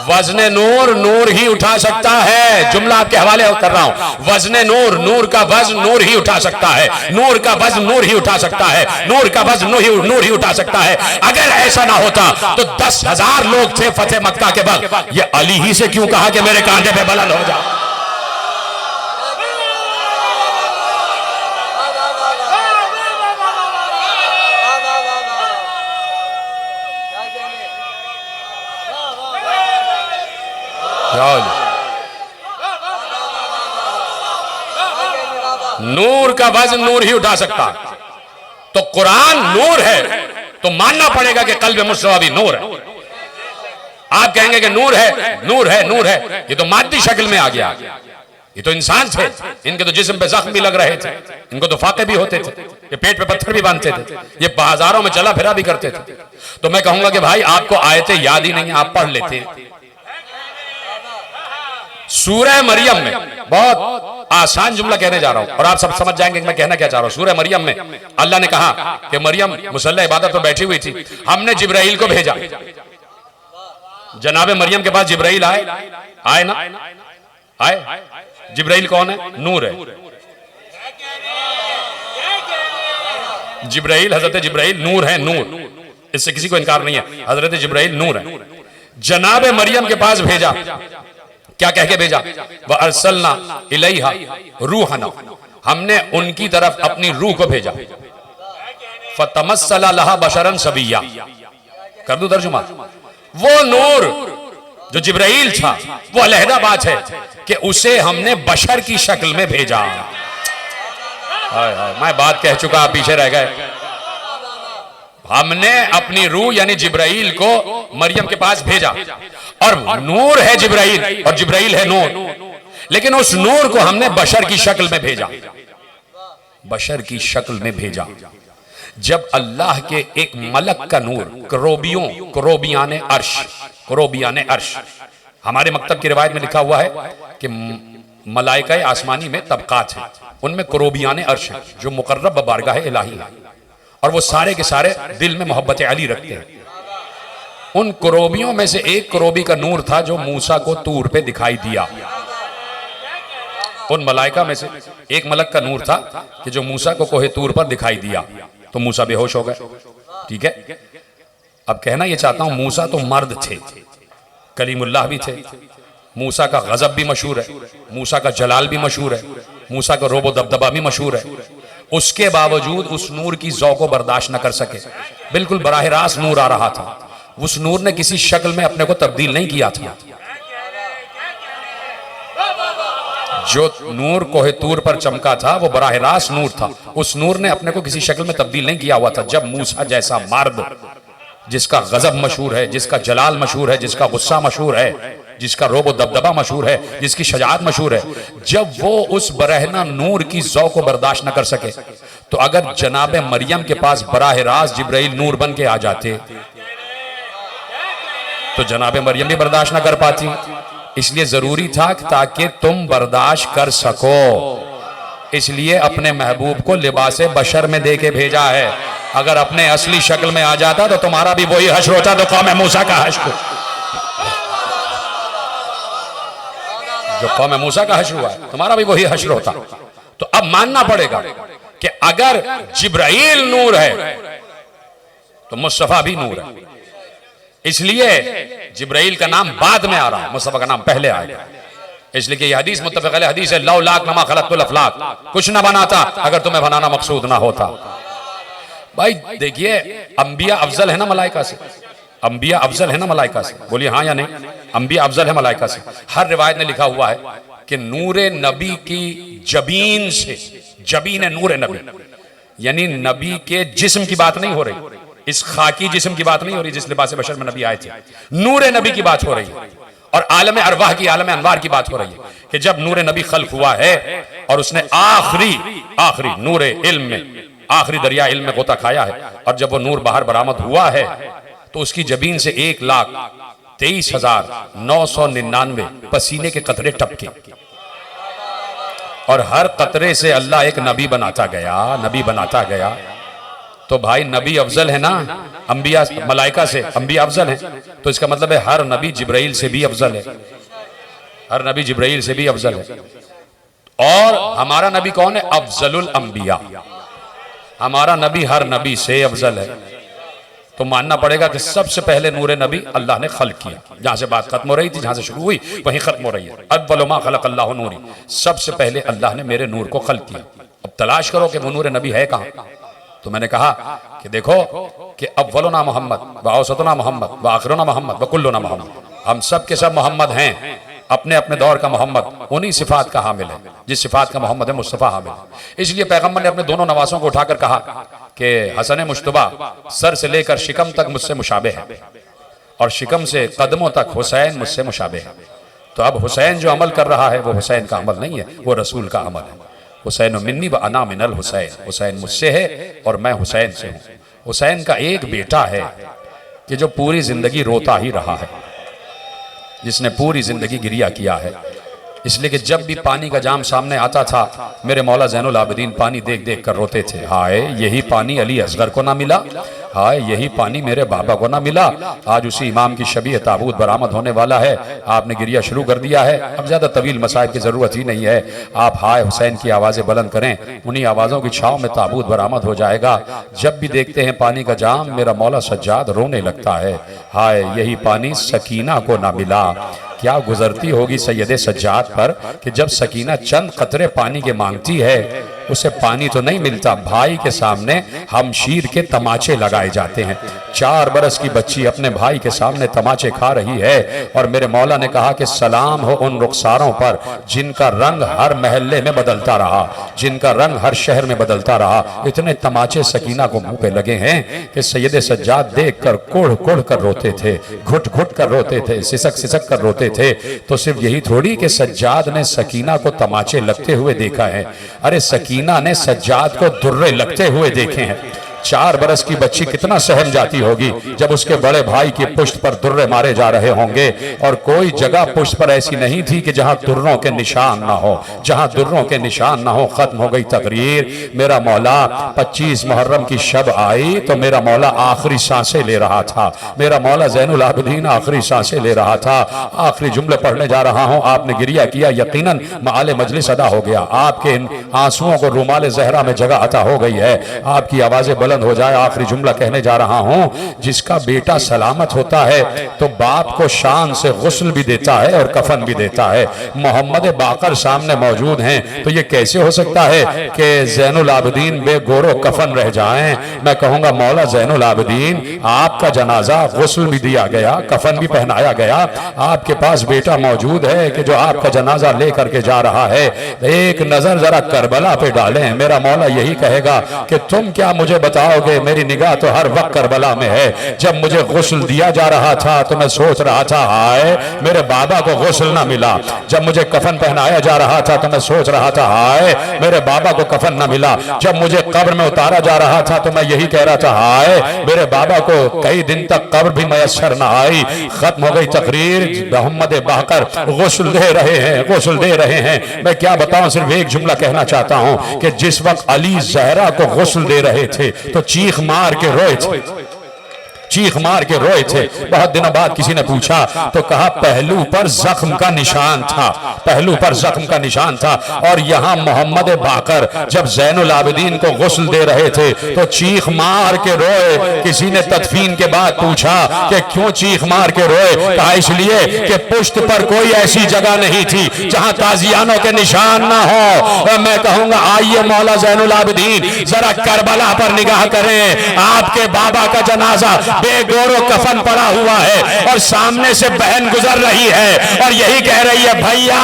वज़्न नूर नूर ही उठा सकता है। जुमला आपके हवाले कर रहा हूं, वज़्न नूर, नूर का वज़्न नूर ही उठा सकता है, नूर का वज़्न नूर ही उठा सकता है, नूर का वज़्न नूर ही उठा सकता है। अगर ऐसा ना होता तो 10,000 लोग थे फतेह मक्का के वक्त, ये अली ही से क्यों कहा कि मेरे कांधे पे बुलंद हो जा? नूर का वज़न नूर ही उठा सकता। तो कुरान नूर है तो मानना पड़ेगा कि कल्ब मुस्तफा भी नूर है। आप कहेंगे कि नूर है, नूर है, नूर है, ये तो मादी शक्ल में आ गया, ये तो इंसान थे, इनके तो जिस्म पे जख्म भी लग रहे थे, इनको तो फाके भी होते थे, ये पेट पे पत्थर भी बांधते थे, ये बाजारों में चला फिरा भी करते थे। तो मैं कहूंगा कि भाई आपको आयतें याद ही नहीं, आप पढ़ लेते। सूरह मरियम में बहुत आसान जुमला कहने जा रहा हूं और आप सब समझ जाएंगे कि मैं कहना क्या चाह रहा हूं। सूरह मरियम में अल्लाह ने कहा कि मरियम मुसल्ला इबादत पर बैठी हुई थी, हमने जिब्राइल को भेजा। जनाबे मरियम के पास जिब्राइल आए ना आए। जिब्राइल कौन है? नूर है। जिब्राइल, हजरत जिब्राइल नूर है, नूर, इससे किसी को इनकार नहीं है। हजरत जिब्राइल नूर है। जनाबे मरियम के पास भेजा, क्या कह के भेजा? व अरसलना इलैहा रूहना, हमने उनकी तरफ अपनी रूह को भेजा। फतमस्सला लहा बशरन सबिया, कर दूं तर्जुमा? वो नूर जो जिब्राइल था वो अलहदा बात है कि उसे हमने बशर की शक्ल में भेजा। हाय हाय, मैं बात कह चुका, आप पीछे रह गए। हमने अपनी रूह यानी जिब्राइल को मरियम के पास भेजा, और नूर है जिब्राइल और जिब्राइल है नूर, लेकिन उस नूर को हमने बशर की शक्ल में भेजा, बशर की शक्ल में भेजा। जब अल्लाह के एक मलक का नूर, करोबियाने अर्श, हमारे मकतब की रिवायत में लिखा हुआ है कि मलाइका आसमानी में तबकात है, उनमें करोबियाने अर्श है जो मुकर्रब बारगाह इलाही है, और वो सारे के सारे दिल में मोहब्बत अली रखते हैं। उन करोबियों में से एक करोबी का नूर था जो मूसा को तूर पे दिखाई दिया। उन मलाइका में से एक मलक का नूर था कि जो मूसा को कोहे तूर पर दिखाई दिया, तो मूसा बेहोश हो गए। ठीक है, अब कहना यह चाहता हूं, मूसा तो मर्द थे, कलीमुल्लाह भी थे, मूसा का गजब भी मशहूर है, मूसा का जलाल भी मशहूर है, मूसा का रोबो दबदबा भी मशहूर है। उसके बावजूद उस नूर की ज़ौक़ को बर्दाश्त न कर सके, बिल्कुल बराह रास्त नूर आ रहा था। उस नूर ने किसी शक्ल में अपने को तब्दील नहीं किया था। जो नूर कोहे तूर पर चमका था वो बराह रास्त नूर था, उस नूर ने अपने को किसी शक्ल में तब्दील नहीं किया हुआ था। जब मूसा जैसा मर्द, जिसका गजब मशहूर है, जिसका जलाल मशहूर है, जिसका गुस्सा मशहूर है, जिसका रोब दबदबा मशहूर है, जिसकी शजाअत मशहूर है, जब वो उस बरहना नूर की ज़ौक़ को बर्दाश्त न कर सके, तो अगर जनाबे मरियम के पास बराह रास्त जिब्राइल नूर बन के आ जाते तो जनाबे मरियम भी बर्दाश्त न कर पाती। इसलिए जरूरी था ताकि तुम बर्दाश्त कर सको, इसलिए अपने महबूब को लिबासे बशर में दे के भेजा है। अगर अपने असली शक्ल में आ जाता तो तुम्हारा भी वही हश्र होता, तो कौम मूसा का हश्र, जो कौम मूसा का हश्र हुआ है, तुम्हारा भी वही हश्र होता। तो अब मानना पड़ेगा कि अगर जिब्राइल नूर है तो मुस्तफा भी नूर है। इसलिए जिब्राइल का नाम बाद में आ रहा है, मुस्तफा का नाम पहले आएगा। इसलिए कि यह हदीस मुत्तफ़क़ अलैह हदीस है, लौ लाख नमा खलक़तुल अफ़लाक, कुछ ना बनाता अगर तुम्हें बनाना मकसूद ना होता। भाई देखिए, अंबिया अफजल है ना मलाइका से? अंबिया अफजल है ना मलाइका से? बोलिए हाँ या नहीं? अंबिया अफजल है मलाइका से। हर रिवायत में लिखा हुआ है कि नूरे नबी की जबीन से, जबीन है नूरे नबी, यानी नबी के जिस्म की बात नहीं हो रही, इस खाकी जिस्म की बात नहीं हो रही जिस लिबास बशर में नबी आए थे, नूरे नबी की बात हो रही है। और आलम अरवाह की, आलम अनवार की बात हो रही है कि जब नूरे नबी खल्क हुआ है और उसने आखिरी नूरे इल्म में, आखिरी दरिया इल्म में गोता खाया है, और जब वो नूर बाहर बरामद हुआ है तो उसकी जबीन से 1,23,999 पसीने के कतरे टपके, और हर कतरे से अल्लाह एक नबी बनाता गया, नबी बनाता गया। तो भाई नबी अफजल है ना, अंबिया मलाइका से अंबिया अफजल है, तो इसका मतलब है हर नबी जिब्राइल से भी अफजल है, हर नबी जिब्राइल से भी अफजल है। और हमारा नबी कौन है? अफजलुल अंबिया, हमारा नबी हर नबी से अफजल है। तो मानना पड़ेगा कि सबसे पहले नूरे नबी अल्लाह ने खल्क किया। जहां से बात खत्म हो रही थी, जहां से शुरू हुई वहीं खत्म हो रही है। अव्वलु मा खलक़ल्लाहु नूरी, सबसे पहले अल्लाह ने मेरे नूर को खल्क किया। अब तलाश करो कि वो नूरे नबी है कहां। तो मैंने कहा कि देखो कि अव्वलुना मोहम्मद व औसतुना मोहम्मद व आखिरुना मोहम्मद व कुल्लुना मोहम्मद, हम सब के सब मोहम्मद हैं, अपने अपने दौर का मोहम्मद उन्हीं सिफात का हामिल है जिस सिफात का मोहम्मद है मुस्तफ़ा हामिल है। इसलिए पैगम्बर ने अपने दोनों नवासों को उठाकर कहा कि हसन मुश्तबा सर से लेकर शिकम तक मुझसे मुशाबे है, और शिकम से कदमों तक हुसैन मुझसे मुशाबे है। तो अब हुसैन जो अमल कर रहा है वो हुसैन का अमल नहीं है, वो रसूल का अमल है। हुसैन मिन्नी व अना मिनल हुसैन, हुसैन मुझसे है और मैं हुसैन से हूँ। हुसैन का एक बेटा है कि जो पूरी जिंदगी रोता ही रहा है, जिसने पूरी जिंदगी गिरिया किया है, इसलिए कि जब भी पानी का जाम सामने आता था मेरे मौला ज़ैनुल आबिदीन पानी देख देख कर रोते थे। हाय यही पानी अली असगर को ना मिला, हाय यही पानी मेरे बाबा को ना मिला। आज उसी इमाम की शबीह ताबूत बरामद होने वाला है, आपने गिरिया शुरू कर दिया है। अब ज़्यादा तवील मसाइब की ज़रूरत ही नहीं है, आप हाय हुसैन की आवाज़ें बुलंद करें, उन्हीं आवाज़ों की छाँव में ताबूत बरामद हो जाएगा। जब भी देखते हैं पानी का जाम मेरा मौला सज्जाद रोने लगता है, हाय यही पानी सकीना को ना मिला। क्या गुजरती होगी सैयदे सज्जाद पर कि जब सकीना चंद कतरे पानी के मांगती है, उसे पानी तो नहीं मिलता, भाई के सामने हमशीर के तमाचे लगाए जाते हैं। 4 बरस की बच्ची अपने भाई के सामने तमाचे खा रही है और मेरे मौला ने कहा कि सलाम हो उन रुखसारों पर जिनका रंग हर महल्ले में बदलता रहा, जिनका रंग हर शहर में बदलता रहा। इतने तमाचे सकीना को मुंह पे लगे हैं कि सैयदे सज्जाद देख कर कोढ़ कोढ़ कर रोते थे, घुट घुट कर रोते थे, सिसक सिसक कर रोते थे। तो सिर्फ यही थोड़ी कि सज्जाद ने सकीना को तमाचे लगते हुए देखा है, अरे सकीना ने सज्जाद को दुर्रे लगते हुए देखे हैं। 4 बरस की बच्ची कितना सहम जाती होगी जब उसके बड़े भाई की पुश्त पर दुर्रे मारे जा रहे होंगे, और कोई जगह पुश्त पर ऐसी नहीं थी कि जहां दुर्रों के निशान ना हो, जहां दुर्रों के निशान ना हो। खत्म हो गई तकरीर, मेरा मौला 25 मुहर्रम की शब आई तो मेरा मौला आखिरी सांसें ले रहा था, मेरा मौला ज़ैनुल आबिदीन आखिरी सांसें ले रहा था। आखिरी जुमले पढ़ने जा रहा हूं, आपने गिरिया किया, यकीनन माले मजलिस अदा हो गया। आपके इन आंसुओं को रुमाले ज़हरा में जगह अता हो गई है, आपकी आवाज़ें बुलंद हो जाए। आखिरी जुमला कहने जा रहा हूं, जिसका बेटा सलामत होता है तो बाप को शान से गुस्ल भी देता है और कफन भी देता है। मोहम्मद बाकर सामने मौजूद हैं तो ये कैसे हो सकता है कि ज़ैनुल आबिदीन बेगोरो कफन रह जाएं। मैं कहूंगा मौला ज़ैनुल आबिदीन आपका जनाजा गुस्ल भी दिया गया, कफन भी पहनाया गया, आपके पास बेटा मौजूद है कि जो आपका जनाजा लेकर के जा रहा है। एक नजर जरा करबला पे डालें, मेरा मौला यही कहेगा कि तुम क्या मुझे बताओगे, मेरी निगाह तो हर वक्त करबला में है। जब मुझे गुस्ल दिया जा रहा था तो मैं सोच रहा था हाय मेरे बाबा को गुस्ल ना मिला, जब मुझे कफन पहनाया जा रहा था तो मैं सोच रहा था हाय मेरे बाबा को कफन ना मिला, जब मुझे कब्र में उतारा जा रहा था तो मैं यही कह रहा था हाय मेरे बाबा को कई दिन तक कब्र भी मयसर ना आई। खत्म हो गई तकरीर, मोहम्मद बाकर गुस्ल दे रहे हैं, गुस्ल दे रहे हैं। मैं क्या बताऊं, सिर्फ एक जुमला कहना चाहता हूं कि जिस वक्त अली ज़हरा को गुस्ल दे रहे थे तो चीख मार के रोए थे, चीख मार के रोए थे। बहुत दिनों बाद किसी ने पूछा तो कहा पहलू पर जख्म का निशान था, पहलू पर जख्म का निशान था। और यहाँ मोहम्मद बाकर जब ज़ैनुल आबिदीन को गुस्ल दे रहे थे तो चीख मार के रोए। किसी ने तदफीन के बाद पूछा कि क्यों चीख मार के रोए, कहा इसलिए कि पुश्त पर कोई ऐसी जगह नहीं थी जहां ताजियानों के निशान ना हो। और मैं कहूंगा आइए मौला ज़ैनुल आबिदीन जरा करबला पर निगाह करें, आपके बाबा का जनाजा बेगोरो कफन पड़ा हुआ है और सामने से बहन गुजर रही है और यही कह रही है भैया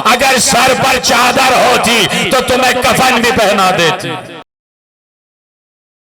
अगर सर पर चादर होती तो तुम्हें कफन भी पहना देती।